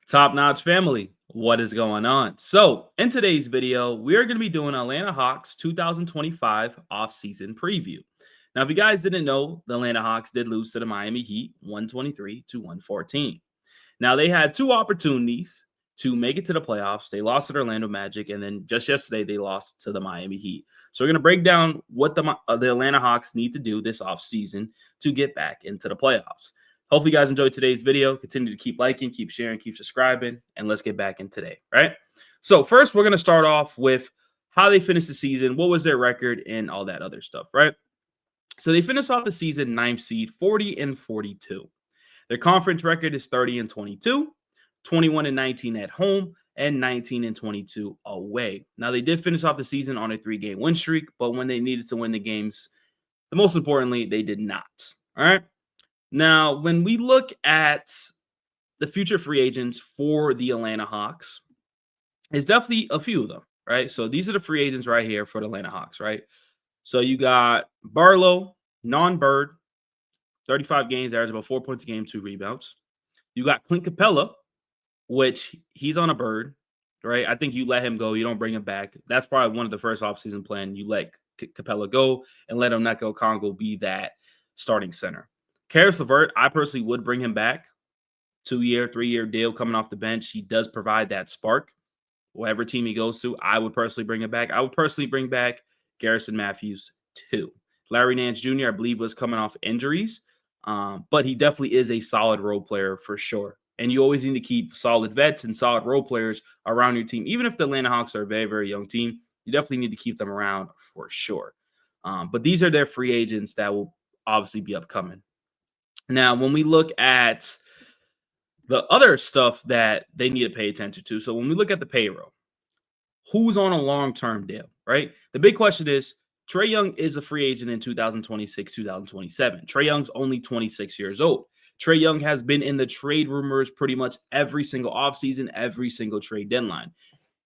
Top Notch family, what is going on? So, in today's video, we're going to be doing Atlanta Hawks 2025 offseason preview. Now, if you guys didn't know, the Atlanta Hawks did lose to the Miami Heat 123 to 114. Now, they had two opportunities to make it to the playoffs. They lost to the Orlando Magic, and then just yesterday, they lost to the Miami Heat. So, we're going to break down what the Atlanta Hawks need to do this offseason to get back into the playoffs. Hopefully, you guys enjoyed today's video. Continue to keep liking, keep sharing, keep subscribing, and let's get back in today, right? So, first, we're going to start off with how they finished the season, what was their record, and all that other stuff, right? So, they finished off the season 9th seed, 40-42. Their conference record is 30-22, 21-19 at home, and 19-22 away. Now, they did finish off the season on a 3-game win streak, but when they needed to win the games, the most importantly, they did not. All right. Now, when we look at the future free agents for the Atlanta Hawks, it's definitely a few of them, right? So these are the free agents right here for the Atlanta Hawks, right? So you got Barlow, non-Bird, 35 games, average about 4 points a game, 2 rebounds. You got Clint Capella, which he's on a Bird, right? I think you let him go. You don't bring him back. That's probably one of the first offseason plan. You let Capella go and let Onyeka Okongwu be that starting center. Caris LeVert, I personally would bring him back. 2-year, 3-year deal coming off the bench. He does provide that spark. Whatever team he goes to, I would personally bring him back. I would personally bring back Garrison Matthews too. Larry Nance Jr., I believe, was coming off injuries, but he definitely is a solid role player for sure. And you always need to keep solid vets and solid role players around your team. Even if the Atlanta Hawks are a very, very young team, you definitely need to keep them around for sure. But these are their free agents that will obviously be upcoming. Now, when we look at the other stuff that they need to pay attention to, so when we look at the payroll, who's on a long-term deal, right? The big question is, Trae Young is a free agent in 2026, 2027. Trae Young's only 26 years old. Trae Young has been in the trade rumors pretty much every single offseason, every single trade deadline.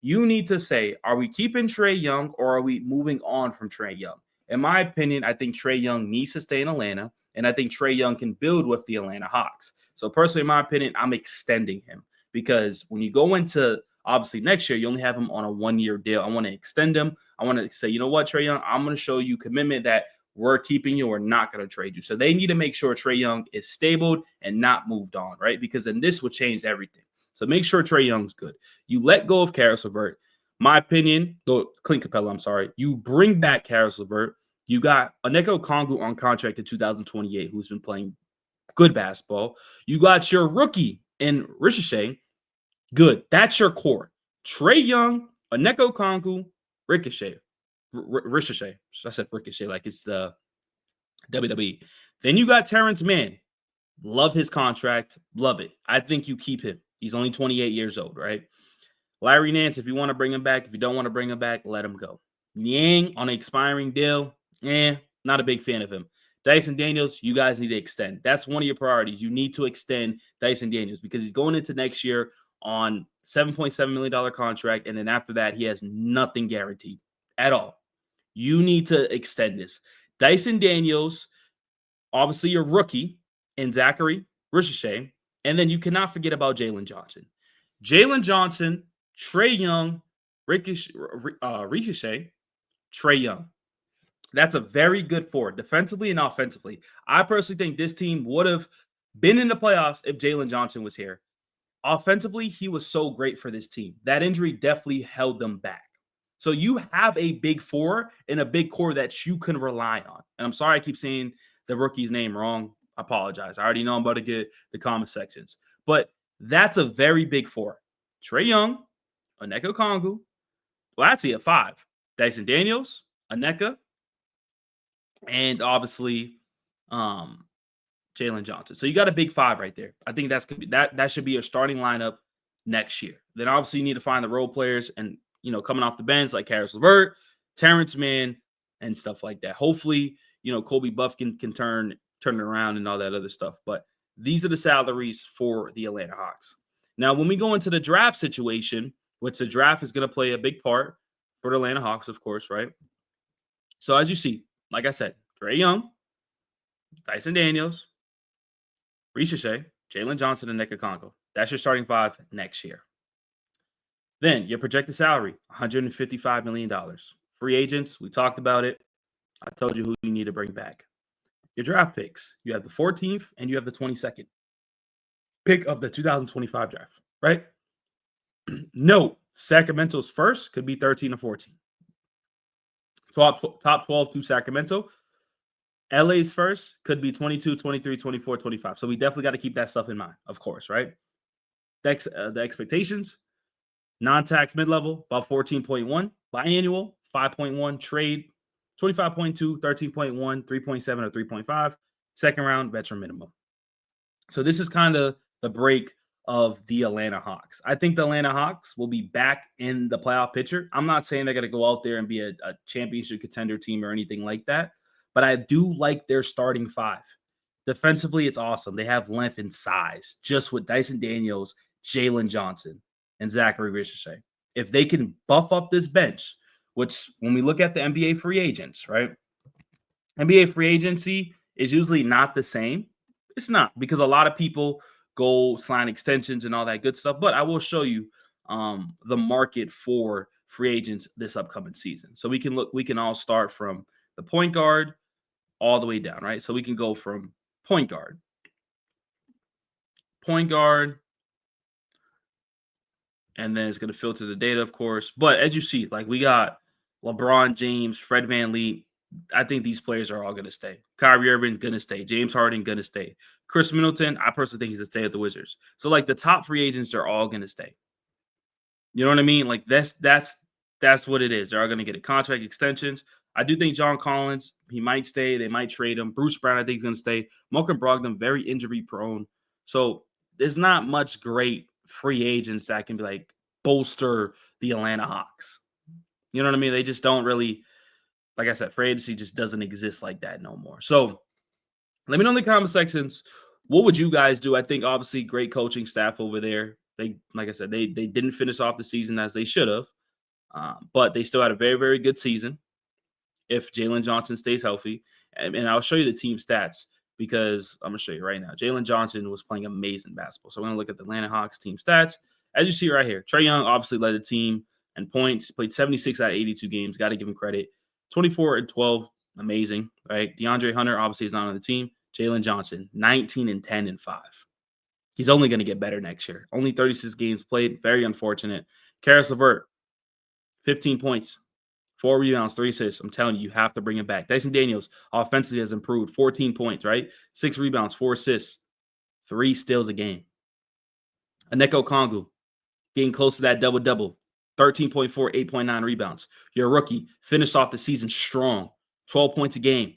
You need to say, are we keeping Trae Young or are we moving on from Trae Young? In my opinion, I think Trae Young needs to stay in Atlanta, and I think Trae Young can build with the Atlanta Hawks. So personally, in my opinion, I'm extending him because when you go into obviously next year, you only have him on a 1-year deal. I want to extend him. I want to say, you know what, Trae Young, I'm going to show you commitment that we're keeping you. We're not going to trade you. So they need to make sure Trae Young is stable and not moved on, right? Because then this will change everything. So make sure Trae Young's good. You let go of Caris LeVert. My opinion, Clint Capella, I'm sorry. You bring back Caris LeVert. You got Onyeka Okongwu on contract in 2028, who's been playing good basketball. You got your rookie in Ricochet. Good. That's your core. Trae Young, Onyeka Okongwu, Ricochet. Ricochet. I said Ricochet like it's the WWE. Then you got Terrence Mann. Love his contract. Love it. I think you keep him. He's only 28 years old, right? Larry Nance, if you want to bring him back, if you don't want to bring him back, let him go. Niang on an expiring deal, not a big fan of him. Dyson Daniels, you guys need to extend. That's one of your priorities. You need to extend Dyson Daniels because he's going into next year on $7.7 million contract, and then after that, he has nothing guaranteed at all. You need to extend this. Dyson Daniels, obviously your rookie, and Zachary Ricochet, and then you cannot forget about Jalen Johnson. Jalen Johnson, Trae Young, Ricochet, Trae Young. That's a very good four, defensively and offensively. I personally think this team would have been in the playoffs if Jalen Johnson was here. Offensively, he was so great for this team. That injury definitely held them back. So you have a big four and a big core that you can rely on. And I'm sorry I keep saying the rookie's name wrong. I apologize. I already know I'm about to get the comment sections. But that's a very big four. Trae Young, Onyeka Okongwu. Well, actually a 5. Dyson Daniels, Onyeka, and obviously Jalen Johnson. So you got a big 5 right there. I think that should be your starting lineup next year. Then obviously you need to find the role players and coming off the bench like Caris LeVert, Terrence Mann, and stuff like that. Hopefully, Kobe Buffkin can turn it around and all that other stuff. But these are the salaries for the Atlanta Hawks. Now, when we go into the draft situation, which the draft is going to play a big part for the Atlanta Hawks, of course, right? So as you see, like I said, Trae Young, Dyson Daniels, Ricochet, Jalen Johnson and Nika Congo. That's your starting five next year. Then your projected salary, $155 million. Free agents, we talked about it. I told you who you need to bring back. Your draft picks, you have the 14th and you have the 22nd pick of the 2025 draft, right? Note, Sacramento's first could be 13 or 14. Top 12 to Sacramento. LA's first could be 22, 23, 24, 25. So we definitely got to keep that stuff in mind, of course, right? The expectations, non-tax mid-level, about 14.1. Biannual, 5.1. Trade, 25.2, 13.1, 3.7, or 3.5. Second round, veteran minimum. So this is kind of the break of the Atlanta Hawks. I think the Atlanta Hawks will be back in the playoff picture. I'm not saying they're going to go out there and be a championship contender team or anything like that, but I do like their starting five. Defensively, it's awesome. They have length and size, just with Dyson Daniels, Jalen Johnson, and Zachary Ricochet. If they can buff up this bench, which when we look at the NBA free agents, right? NBA free agency is usually not the same. It's not, because a lot of people go sign extensions and all that good stuff. But I will show you the market for free agents this upcoming season. So we can all start from the point guard all the way down, right? So we can go from point guard, and then it's going to filter the data, of course. But as you see, like we got LeBron James, Fred VanVleet. I think these players are all going to stay. Kyrie Irving, going to stay. James Harden, going to stay. Chris Middleton, I personally think he's going to stay at the Wizards. So, like, the top free agents are all going to stay. You know what I mean? Like, that's what it is. They're all going to get a contract extensions. I do think John Collins, he might stay. They might trade him. Bruce Brown, I think he's going to stay. Malcolm Brogdon, very injury prone. So, there's not much great free agents that can be, like, bolster the Atlanta Hawks. You know what I mean? They just don't really... Like I said, free agency just doesn't exist like that no more. So let me know in the comment sections, what would you guys do? I think obviously great coaching staff over there. They, like I said, they didn't finish off the season as they should have, but they still had a very, very good season if Jalen Johnson stays healthy. And I'll show you the team stats because I'm going to show you right now. Jalen Johnson was playing amazing basketball. So we're going to look at the Atlanta Hawks team stats. As you see right here, Trae Young obviously led the team in points, played 76 out of 82 games. Got to give him credit. 24 and 12, amazing, right? DeAndre Hunter obviously is not on the team. Jalen Johnson, 19 and 10 and 5. He's only going to get better next year. Only 36 games played. Very unfortunate. Karis LeVert, 15 points, 4 rebounds, 3 assists. I'm telling you, you have to bring him back. Dyson Daniels offensively has improved. 14 points, right? 6 rebounds, 4 assists, 3 steals a game. Onyeka Okongwu, getting close to that double-double. 13.4, 8.9 rebounds. Your rookie finished off the season strong. 12 points a game,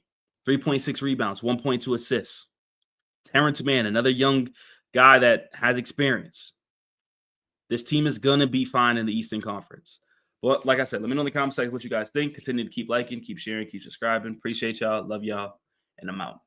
3.6 rebounds, 1.2 assists. Terrence Mann, another young guy that has experience. This team is going to be fine in the Eastern Conference. But like I said, let me know in the comment section what you guys think. Continue to keep liking, keep sharing, keep subscribing. Appreciate y'all. Love y'all. And I'm out.